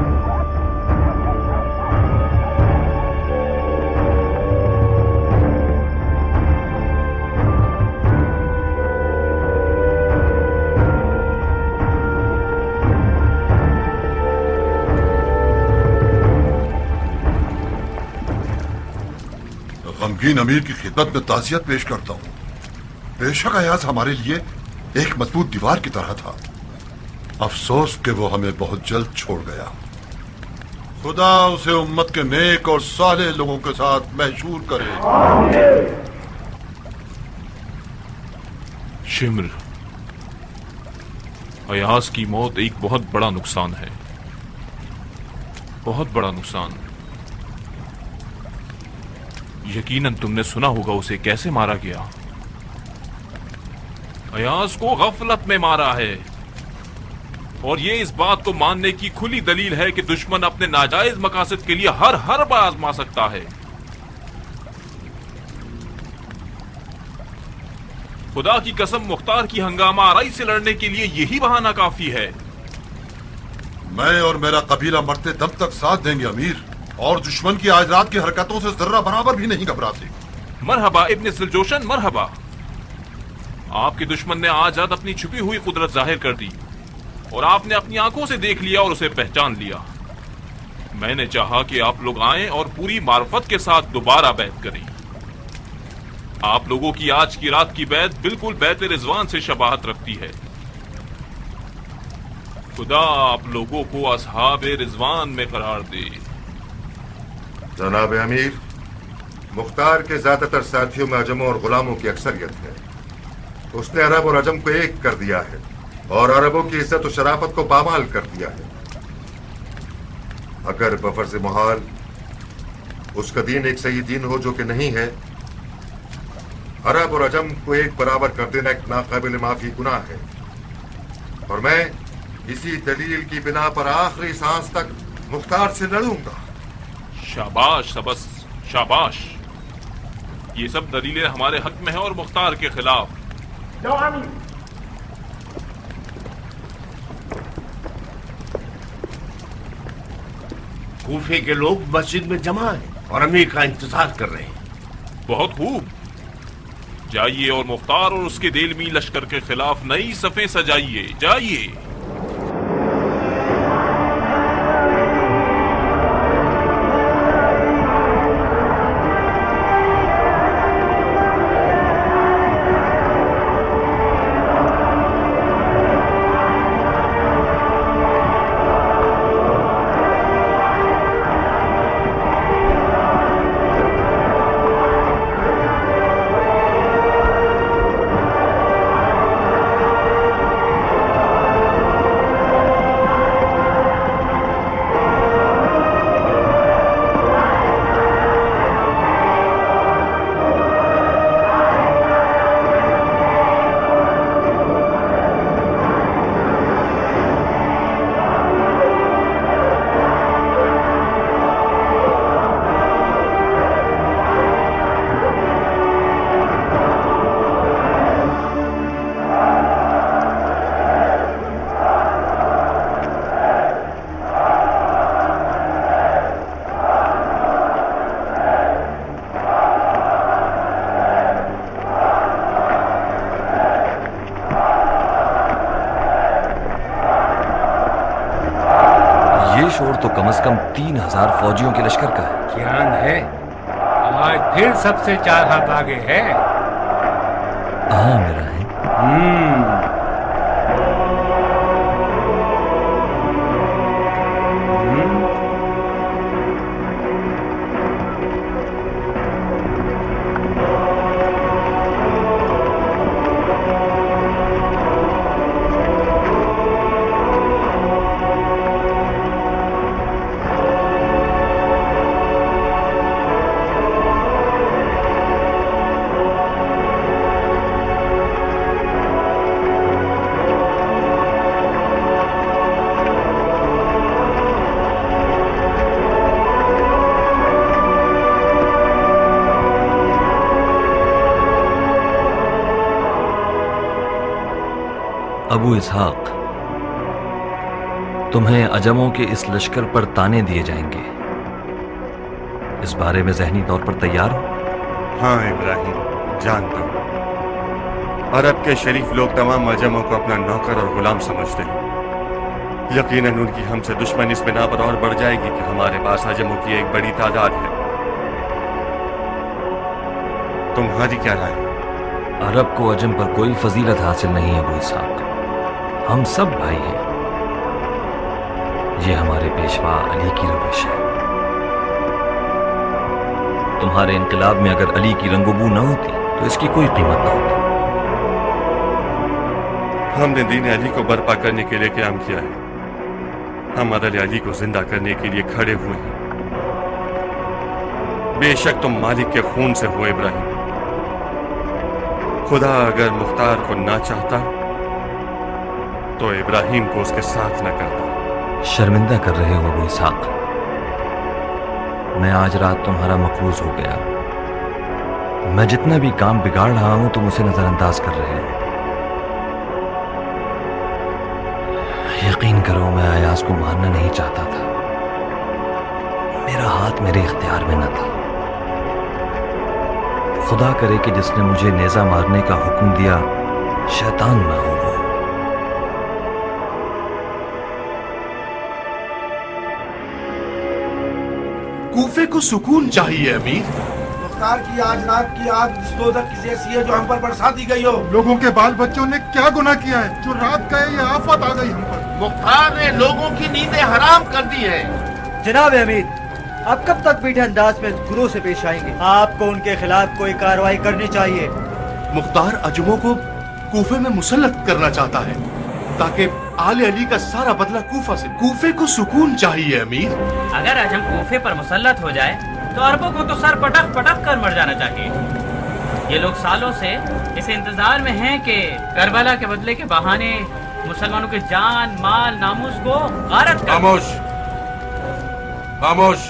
गमगीन अमीर की खिदमत में ताज़ियत पेश करता हूँ। बेशक अयाज हमारे लिए एक मजबूत दीवार की तरह था। अफसोस कि वो हमें बहुत जल्द छोड़ गया। खुदा उसे उम्मत के नेक और साले लोगों के साथ महशूर करे। शिम्र, अयाज की मौत एक बहुत बड़ा नुकसान है, बहुत बड़ा नुकसान। यकीनन तुमने सुना होगा उसे कैसे मारा गया। अयाज को गफलत में मारा है, और ये इस बात को मानने की खुली दलील है कि दुश्मन अपने नाजायज मकासद के लिए हर बार आजमा सकता है। खुदा की कसम, मुख्तार की हंगामा आराई से लड़ने के लिए यही बहाना काफी है। मैं और मेरा कबीला मरते दम तक साथ देंगे अमीर, और दुश्मन की आज रात की हरकतों से जर्रा बराबर भी नहीं घबराते। मरहबा इब्न ज़ुलजोशन, मरहबा। आपके दुश्मन ने आज रात अपनी छुपी हुई कुदरत जाहिर कर दी, और आपने अपनी आंखों से देख लिया और उसे पहचान लिया। मैंने चाहा कि आप लोग आएं और पूरी मार्फत के साथ दोबारा बैत करें। आप लोगों की आज की रात की बैत बिल्कुल बैत रिजवान से शबाहत रखती है। खुदा आप लोगों को असहाब रिजवान में करार दे। जनाब अमीर, मुख्तार के ज्यादातर साथियों में अजमों और गुलामों की अक्सरियत है। उसने अरब और अजम को एक कर दिया है, और अरबों की इज्जत और शराफत को पामाल कर दिया है। अगर बफर्ज मुहाल उसका दीन एक सही दीन हो जो कि नहीं है, अरब और अजम को एक बराबर कर देना एक नाकाबिल माफी गुनाह है। और मैं इसी दलील की बिना पर आखिरी सांस तक मुख्तार से लड़ूंगा। शाबाश सबस, शाबाश। ये सब दलीलें हमारे हक में है और मुख्तार के खिलाफ। कूफे के लोग मस्जिद में जमा हैं और अमीर का इंतजार कर रहे हैं। बहुत खूब, जाइए और मुख्तार और उसके देलमी लश्कर के खिलाफ नई सफें सजाइए। जाइए। शोर तो कम से कम 3000 फौजियों के लश्कर का है। ज्ञान है, आज फिर सबसे 4 हाथ आगे है। हाँ मेरा है। ابو اسحاق، تمہیں عجموں کے اس لشکر پر تانے دیے جائیں گے، اس بارے میں ذہنی طور پر تیار ہو؟ ہاں ابراہیم، جانتا ہوں۔ عرب کے شریف لوگ تمام عجموں کو اپنا نوکر اور غلام سمجھتے ہیں۔ یقیناً ان کی ہم سے دشمنی اس بنا پر اور بڑھ جائے گی کہ ہمارے پاس عجموں کی ایک بڑی تعداد ہے۔ تمہاری کیا رائے ہے؟ عرب کو عجم پر کوئی فضیلت حاصل نہیں ہے ابو اسحاق، ہم سب بھائی ہیں۔ یہ ہمارے پیشوا علی کی روش ہے۔ تمہارے انقلاب میں اگر علی کی رنگ و بو نہ ہوتی تو اس کی کوئی قیمت نہ ہوتی۔ ہم نے دین علی کو برپا کرنے کے لیے قیام کیا ہے، ہم عدل علی کو زندہ کرنے کے لیے کھڑے ہوئے ہیں۔ بے شک تم مالک کے خون سے ہو ابراہیم۔ خدا اگر مختار کو نہ چاہتا تو ابراہیم کو اس کے ساتھ نہ کرتا۔ شرمندہ کر رہے ہو ابو اسحاق، میں آج رات تمہارا مقروض ہو گیا۔ میں جتنا بھی کام بگاڑ رہا ہوں تم اسے نظر انداز کر رہے ہو۔ یقین کرو میں ایاز کو مارنا نہیں چاہتا تھا، میرا ہاتھ میرے اختیار میں نہ تھا۔ خدا کرے کہ جس نے مجھے نیزہ مارنے کا حکم دیا شیطان نہ ہو وہ۔ کوفے کو سکون چاہیے امیر۔ مختار کی آج رات کی آگ اس دوزخ کی جیسی ہے جو ہم پر برسا دی گئی ہو۔ لوگوں کے بال بچوں نے کیا گناہ کیا ہے جو رات گئے یہ آفت آ گئی ہم پر؟ مختار نے لوگوں کی نیندیں حرام کر دی ہے۔ جناب امیر، آپ کب تک میٹھے انداز میں گروہ سے پیش آئیں گے؟ آپ کو ان کے خلاف کوئی کارروائی کرنی چاہیے۔ مختار عجموں کو کوفے میں مسلط کرنا چاہتا ہے تاکہ آل علی کا سارا بدلہ کوفہ سے۔ کوفے کو سکون چاہیے امیر۔ اگر عجم کوفے پر مسلط ہو جائے تو عربوں کو تو سر پٹک پٹک کر مر جانا چاہیے۔ یہ لوگ سالوں سے اس انتظار میں ہیں کہ کربلا کے بدلے کے بہانے مسلمانوں کے جان مال ناموس کو غارت کر۔ خاموش خاموش،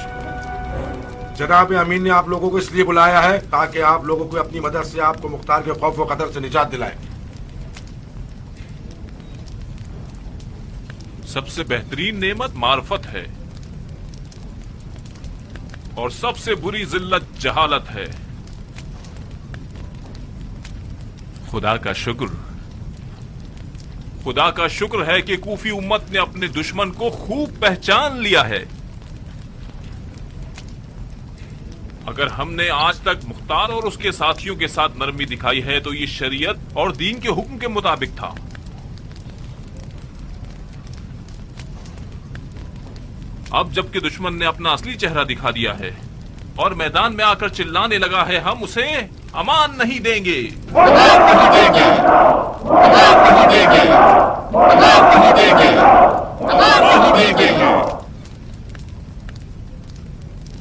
جناب امین نے آپ لوگوں کو اس لیے بلایا ہے تاکہ آپ لوگوں کو اپنی مدد سے آپ کو مختار کے خوف و قدر سے نجات دلائے۔ سب سے بہترین نعمت معرفت ہے اور سب سے بری ذلت جہالت ہے۔ خدا کا شکر ہے کہ کوفی امت نے اپنے دشمن کو خوب پہچان لیا ہے۔ اگر ہم نے آج تک مختار اور اس کے ساتھیوں کے ساتھ نرمی دکھائی ہے تو یہ شریعت اور دین کے حکم کے مطابق تھا۔ اب جبکہ دشمن نے اپنا اصلی چہرہ دکھا دیا ہے اور میدان میں آ کر چلانے لگا ہے، ہم اسے امان نہیں دیں گے۔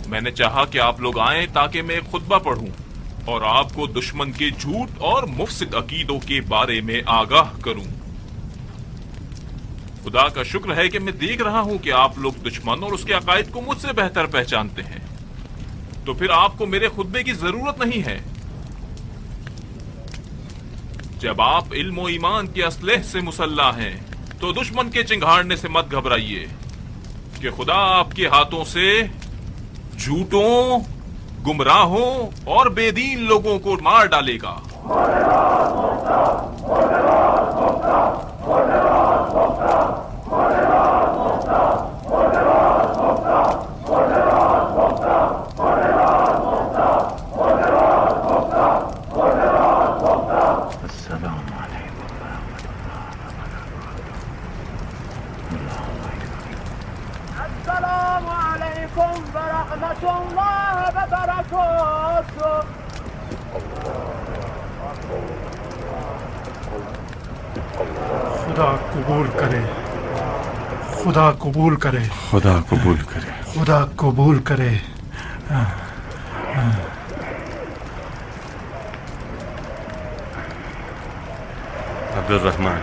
میں نے چاہا کہ آپ لوگ آئیں تاکہ میں ایک خطبہ پڑھوں اور آپ کو دشمن کے جھوٹ اور مفسد عقیدوں کے بارے میں آگاہ کروں۔ خدا کا شکر ہے کہ میں دیکھ رہا ہوں کہ آپ لوگ دشمن اور اس کے عقائد کو مجھ سے بہتر پہچانتے ہیں، تو پھر آپ کو میرے خطبے کی ضرورت نہیں ہے۔ جب آپ علم و ایمان کے اسلحے سے مسلح ہیں تو دشمن کے چنگھاڑنے سے مت گھبرائیے کہ خدا آپ کے ہاتھوں سے جھوٹوں، گمراہوں اور بے دین لوگوں کو مار ڈالے گا۔ خدا قبول کرے، خدا قبول کرے، خدا قبول کرے، خدا قبول کرے۔ عبد الرحمن۔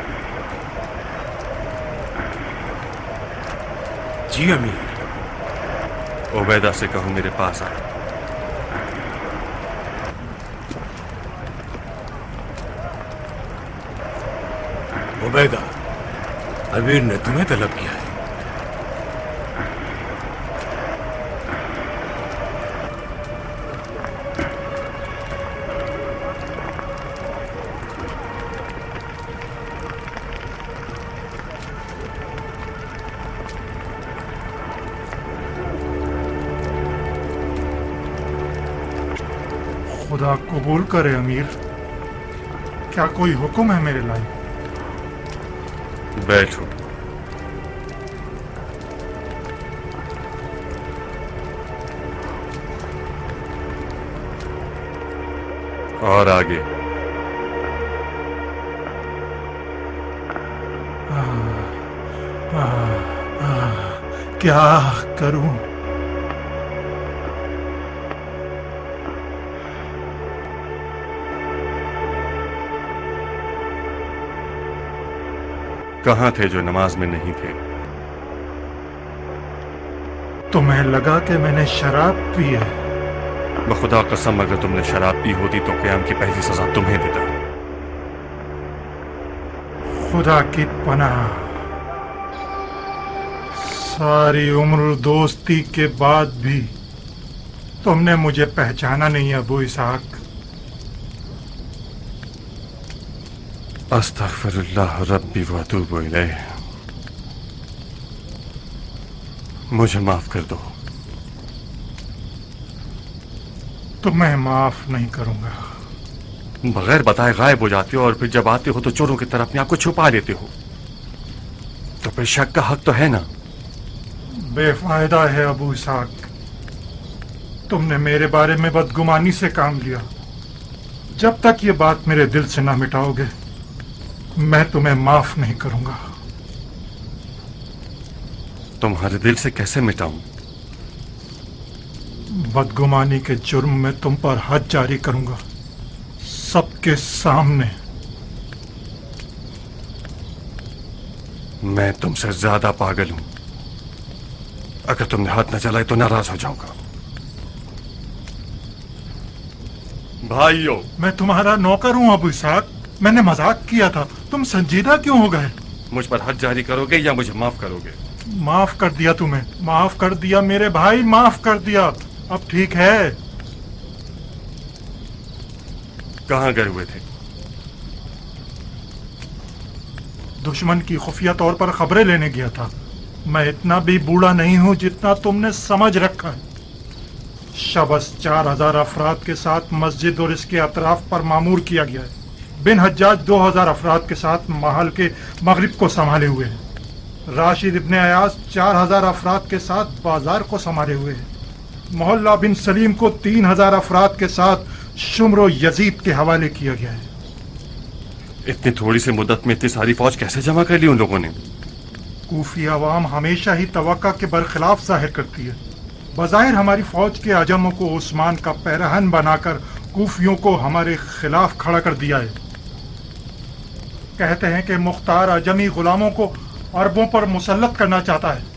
جی امیر۔ عبیدہ سے کہو میرے پاس آئے۔ उबैदा, अमीर ने तुम्हें तलब किया है। खुदा कबूल करे अमीर, क्या कोई हुक्म है मेरे लायक? बैठो। और आगे? क्या करूं? कहाँ थे जो नमाज में नहीं थे? तुम्हें लगा कि मैंने शराब पी है? बखुदा कसम, अगर तुमने शराब पी होती तो क़याम की पहली सजा तुम्हें देता। खुदा की पनाह, सारी उम्र दोस्ती के बाद भी तुमने मुझे पहचाना नहीं अबू इसहाक। अस्तगफिरुल्लाह रब्बी व अतूबु इलैह। मुझे माफ कर दो। तुम्हें माफ नहीं करूंगा। बगैर बताए गायब हो जाते हो और फिर जब आते हो तो चोरों की तरह अपने आप को छुपा लेते हो। तो फिर शक का हक तो है ना? बेफायदा है अबू इसहाक, तुमने मेरे बारे में बदगुमानी से काम लिया। जब तक ये बात मेरे दिल से ना मिटाओगे मैं तुम्हें माफ नहीं करूंगा। तुम्हारे दिल से कैसे मिटाऊं? बदगुमानी के जुर्म में तुम पर हद जारी करूंगा, सबके सामने। मैं तुमसे ज्यादा पागल हूं। अगर तुमने हाथ न चलाए तो नाराज हो जाऊंगा। भाइयों, मैं तुम्हारा नौकर हूं अबू इसहाक, मैंने मजाक किया था, तुम संजीदा क्यों हो गए? मुझ पर हद जारी करोगे या मुझे माफ करोगे? माफ कर दिया तुम्हें, माफ कर दिया मेरे भाई, माफ कर दिया। अब ठीक है। कहां गए हुए थे? दुश्मन की खुफिया तौर पर खबरें लेने गया था। मैं इतना भी बूढ़ा नहीं हूं जितना तुमने समझ रखा है। शबस 4000 अफराद के साथ मस्जिद और इसके अतराफ पर मामूर किया गया है। बिन हज्जाज 2000 अफराद के साथ महल के मगरिब को संभाले हुए हैं। राशिद इब्ने अयाज 4000 अफराद के साथ बाजार को संभाले हुए हैं। मोहल्ला बिन सलीम को 3000 अफराद के साथ शुम्र यजीद के हवाले किया गया है। इतनी थोड़ी सी मुद्दत में इतनी सारी फौज कैसे जमा कर ली उन लोगों ने? कूफी अवाम हमेशा ही तवक्का के बरखिलाफ जाहिर करती है। बज़ाहिर हमारी फौज के अजमों को उस्मान का पैरहन बनाकर कूफियों को हमारे खिलाफ खड़ा कर दिया है। कहते हैं कि मुख्तार अजमी गुलामों को अरबों पर मुसल्लत करना चाहता है।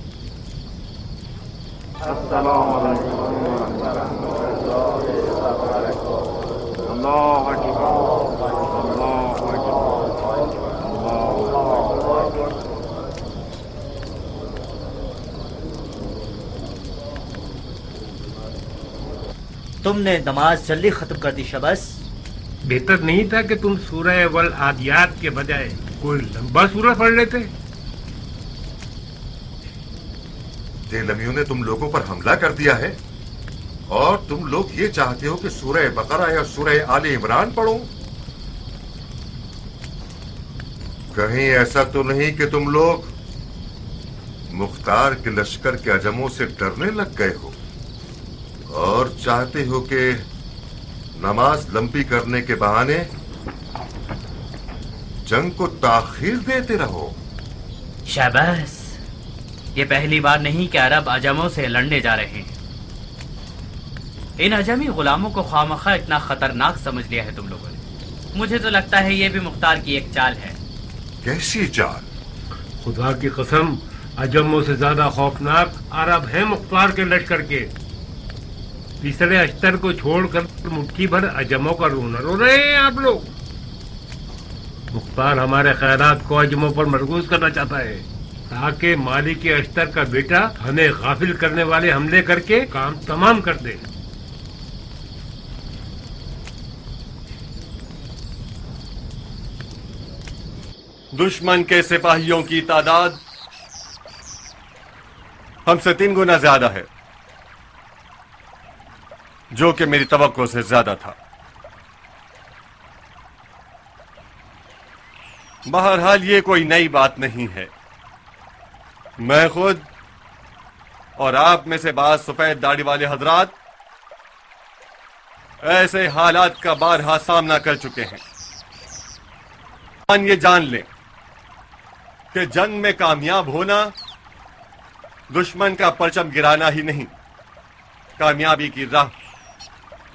तुमने नमाज जल्दी खत्म कर दी शबस। बेहतर नहीं था कि तुम सूरह वल आदियात के बजाय कोई लंबा सूरह पढ़ लेते? जेलमियों ने तुम लोगों पर हमला कर दिया है और तुम लोग ये चाहते हो कि सूरह बकरा या सूरह आले इमरान पढ़ो? कहीं ऐसा तो नहीं कि तुम लोग मुख्तार के लश्कर के अजमों से डरने लग गए हो और चाहते हो कि नमाज लंबी करने के बहाने जंग को ताखीर देते रहो? शाबाश, ये पहली बार नहीं कि अरब अजमों से लड़ने जा रहे हैं। इन अजमी गुलामों को खामखा इतना खतरनाक समझ लिया है तुम लोगों ने। मुझे तो लगता है ये भी मुख्तार की एक चाल है। कैसी चाल? खुदा की कसम, अजमों से ज्यादा खौफनाक अरब हैं मुख्तार के लश्कर के। तीसरे अख्तर को छोड़कर मुट्ठी भर अजमों का रोना रो रहे हैं आप लोग। मुख्तार हमारे खैरात को अजमों पर मरकूज करना चाहता है ताकि मालिक अश्तर का बेटा हमें गाफिल करने वाले हमले करके काम तमाम कर दे। दुश्मन के सिपाहियों की तादाद हमसे 3 गुना ज्यादा है, जो कि मेरी तवक्को से ज्यादा था। बहरहाल ये कोई नई बात नहीं है। मैं खुद और आप में से बाज सफेद दाढ़ी वाले हजरात ऐसे हालात का बारहा सामना कर चुके हैं। ये जान लें कि जंग में कामयाब होना दुश्मन का परचम गिराना ही नहीं, कामयाबी की राह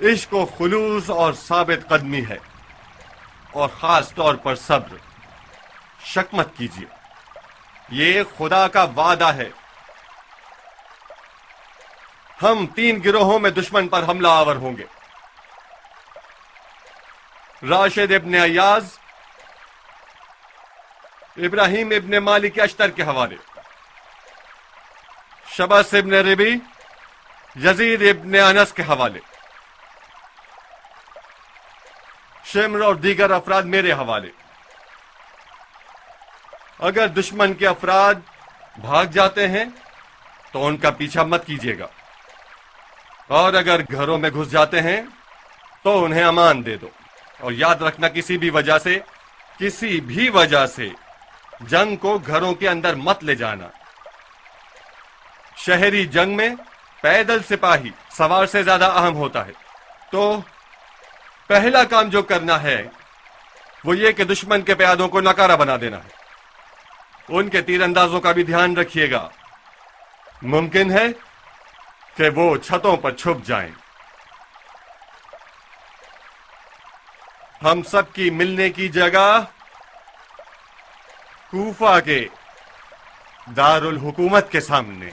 इश्क व खुलूस और साबित कदमी है, और खास तौर पर सब्र। शक मत कीजिए, ये खुदा का वादा है। हम 3 गिरोहों में दुश्मन पर हमला आवर होंगे। राशिद इब्न अय्याज इब्राहिम इब्न मालिक अश्तर के हवाले, शबस इब्न रिबी यजीद इब्न अनस के हवाले, शिम्र और दीगर अफराद मेरे हवाले। अगर दुश्मन के अफराद भाग जाते हैं तो उनका पीछा मत कीजिएगा, और अगर घरों में घुस जाते हैं तो उन्हें अमान दे दो। और याद रखना, किसी भी वजह से जंग को घरों के अंदर मत ले जाना। शहरी जंग में पैदल सिपाही सवार से ज्यादा अहम होता है। तो पहला काम जो करना है वो ये कि दुश्मन के प्यादों को नकारा बना देना है। उनके तीरंदाजों का भी ध्यान रखिएगा। मुमकिन है कि वो छतों पर छुप जाएं। हम सब की मिलने की जगह कूफा के दारुल हुकूमत के सामने।